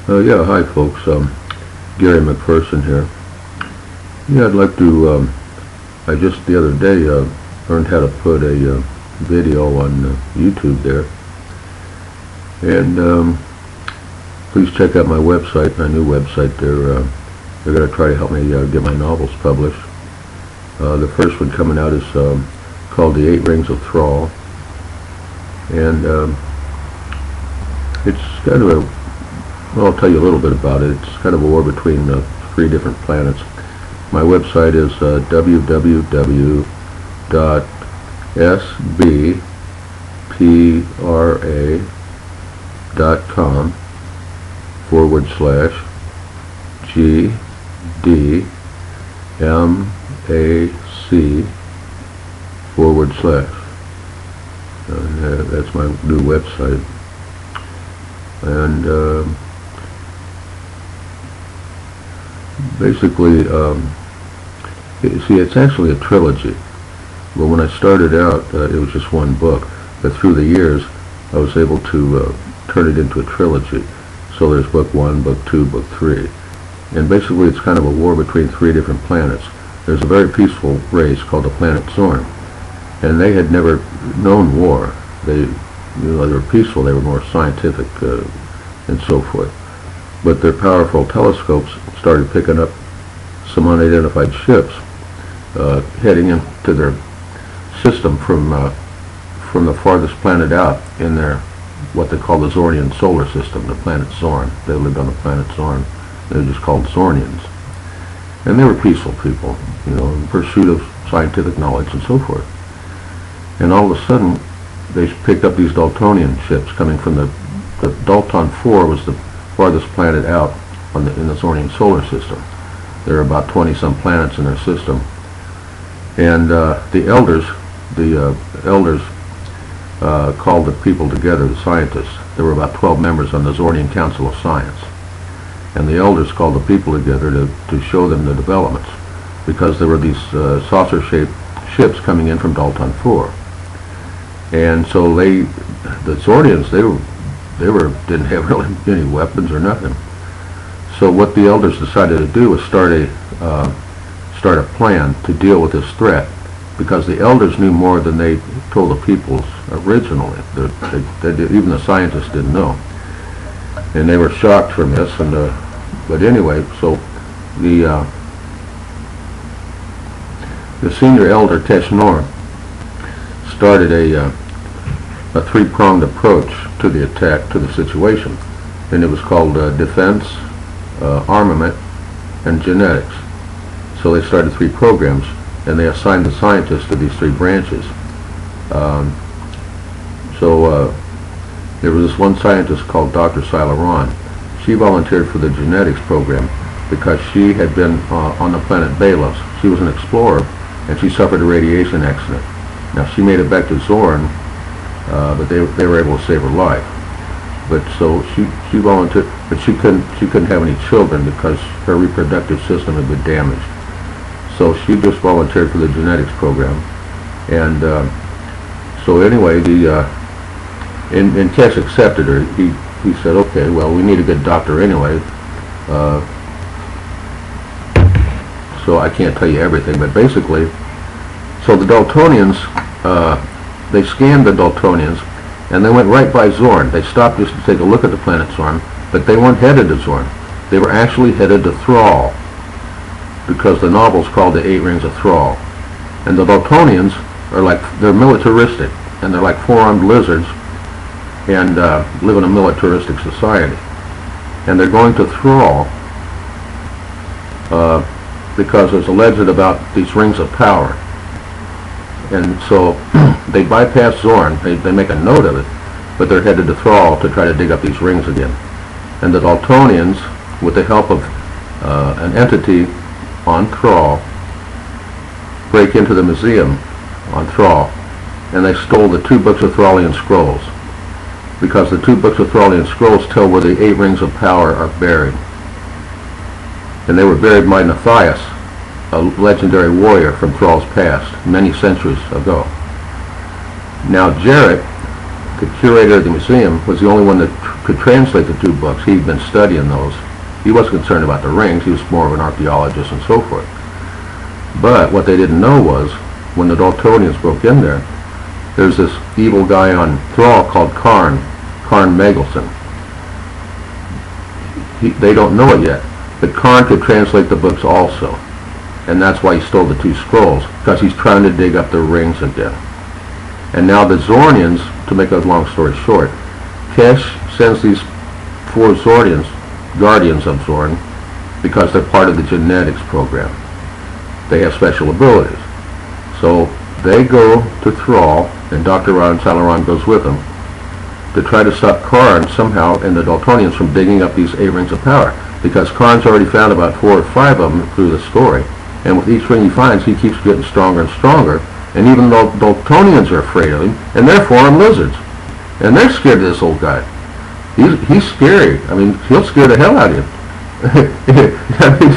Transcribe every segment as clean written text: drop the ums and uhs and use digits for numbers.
Yeah, hi folks. Gary McPherson here. Yeah, I'd like to. I just the other day learned how to put a video on YouTube there, and please check out my website, my new website there. They're going to try to help me get my novels published. The first one coming out is called The 8 Rings of Thrall, and it's kind of a well, I'll tell you a little bit about it. It's kind of a war between 3 different planets. My website is www.sbpra.com/GDMAC/. That's my new website. And basically, see, it's actually a trilogy. Well, when I started out, it was just one book, but through the years, I was able to turn it into a trilogy. So there's book 1, book 2, book 3. And basically, it's kind of a war between 3 different planets. There's a very peaceful race called the planet Zorn, and they had never known war. They were peaceful, they were more scientific, and so forth. But their powerful telescopes started picking up some unidentified ships heading into their system from the farthest planet out in their what they call the Zornian solar system, the planet Zorn. They lived on the planet Zorn. They were just called Zornians, and they were peaceful people, in pursuit of scientific knowledge and so forth. And all of a sudden, they picked up these Daltonian ships coming from the Dalton 4 was the farthest planet out in the Zornian solar system. There are about 20-some planets in their system, and the elders called the people together, the scientists. There were about 12 members on the Zornian Council of Science, and the elders called the people together to show them the developments, because there were these saucer-shaped ships coming in from Dalton 4. And so the Zornians, didn't have really any weapons or nothing. So what the elders decided to do was start a plan to deal with this threat, because the elders knew more than they told the peoples originally. Even the scientists didn't know, and they were shocked from this. And but anyway, so the senior elder Teshnor started a 3-pronged approach to the attack, to the situation, and it was called defense, armament, and genetics. So they started 3 programs, and they assigned the scientists to these 3 branches. There was this one scientist called Dr. Silaron. She volunteered for the genetics program because she had been on the planet Balos. She was an explorer, and she suffered a radiation accident. Now, she made it back to Zorn, but they were able to save her life. But so she volunteered, but she couldn't have any children because her reproductive system had been damaged. So she just volunteered for the genetics program, and so anyway, and Tesh accepted her. He said, okay, well, we need a good doctor anyway. So I can't tell you everything, but basically, so the Daltonians, they scanned the Daltonians, and they went right by Zorn. They stopped just to take a look at the planet Zorn, but they weren't headed to Zorn. They were actually headed to Thrall, because the novel's called The 8 Rings of Thrall. And the Daltonians they're militaristic, and they're like 4-armed lizards, and live in a militaristic society. And they're going to Thrall because there's a legend about these rings of power. And so they bypass Zorn, they make a note of it, but they're headed to Thrall to try to dig up these rings again. And the Daltonians, with the help of an entity on Thrall, break into the museum on Thrall, and they stole the 2 books of Thrallian scrolls, because the 2 books of Thrallian scrolls tell where the 8 rings of power are buried. And they were buried by Matthias, a legendary warrior from Thrall's past, many centuries ago. Now Jarrett, the curator of the museum, was the only one that could translate the two books. He'd been studying those. He wasn't concerned about the rings. He was more of an archaeologist and so forth. But what they didn't know was, when the Daltonians broke in there, there's this evil guy on Thrall called Karn Magelson. They don't know it yet, but Karn could translate the books also. And that's why he stole the two scrolls, because he's trying to dig up the rings again. And now the Zornians, to make a long story short, Kesh sends these 4 Zornians, guardians of Zorn, because they're part of the genetics program. They have special abilities. So they go to Thrall, and Dr. Ron Salaron goes with them, to try to stop Karn somehow and the Daltonians from digging up these 8 rings of power. Because Karn's already found about 4 or 5 of them through the story. And with each ring he finds, he keeps getting stronger and stronger. And even though Daltonians are afraid of him, and they're foreign lizards. And they're scared of this old guy. He's scary. I mean, he'll scare the hell out of you. I mean,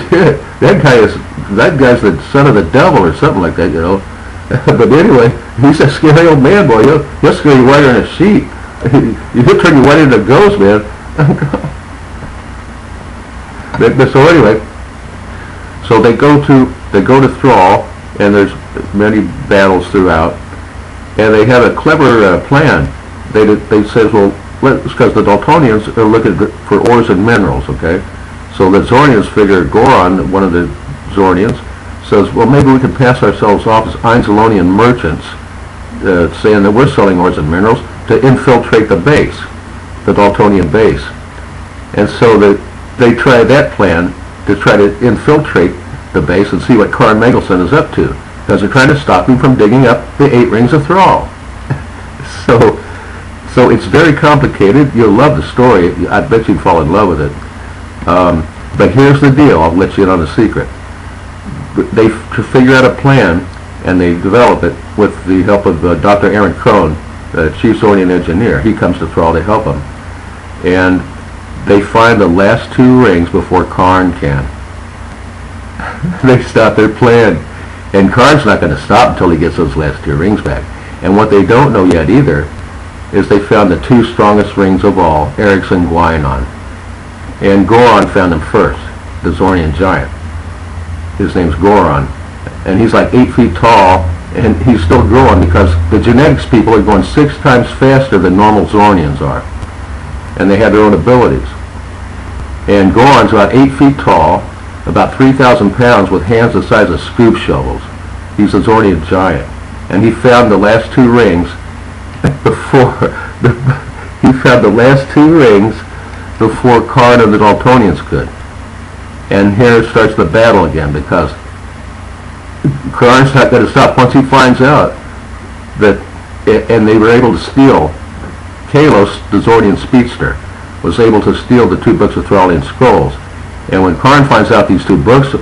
that guy's the son of the devil or something like that, you know. But anyway, he's a scary old man, boy. He'll scare you whiter than a sheep. He'll turn you white into a ghost, man. So anyway, so they go to Thrall, and there's many battles throughout, and they have a clever plan. They say, well, because the Daltonians are looking for ores and minerals, okay? So the Zornians figure, Goron, one of the Zornians, says, well, maybe we can pass ourselves off as Einzelonian merchants, saying that we're selling ores and minerals, to infiltrate the base, the Daltonian base. And so they try that plan to try to infiltrate the base and see what Karn Magelson is up to, because they're trying to stop him from digging up the 8 rings of Thrall. So it's very complicated. You'll love the story. I bet you'd fall in love with it. But here's the deal. I'll let you in on a secret. They figure out a plan, and they develop it with the help of Dr. Aaron Crone, the chief Zornian engineer. He comes to Thrall to help them. And they find the last 2 rings before Karn can. They stop their plan. And Karn's not going to stop until he gets those last 2 rings back. And what they don't know yet either is they found the 2 strongest rings of all, Eric's and Gwainon. And Goron found them first, the Zornian giant. His name's Goron. And he's like 8 feet tall, and he's still growing because the genetics people are going 6 times faster than normal Zornians are. And they have their own abilities. And Goron's about 8 feet tall, about 3,000 pounds, with hands the size of scoop shovels. He's a Zornian giant. And he found the last 2 rings before Karn and the Daltonians could. And here starts the battle again, because Karn's not going to stop once he finds out that, and they were able to steal, Kalos, the Zornian speedster, was able to steal the 2 books of Thrallian scrolls. And when Karn finds out these 2 books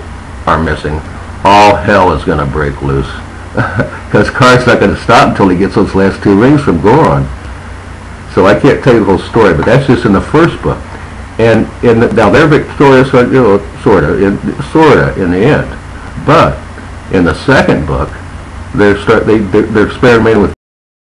are missing, all hell is going to break loose. Because Karn's not going to stop until he gets those last 2 rings from Goron. So I can't tell you the whole story, but that's just in the first book. And now they're victorious, you know, sorta in the end. But in the second book, they're experimenting with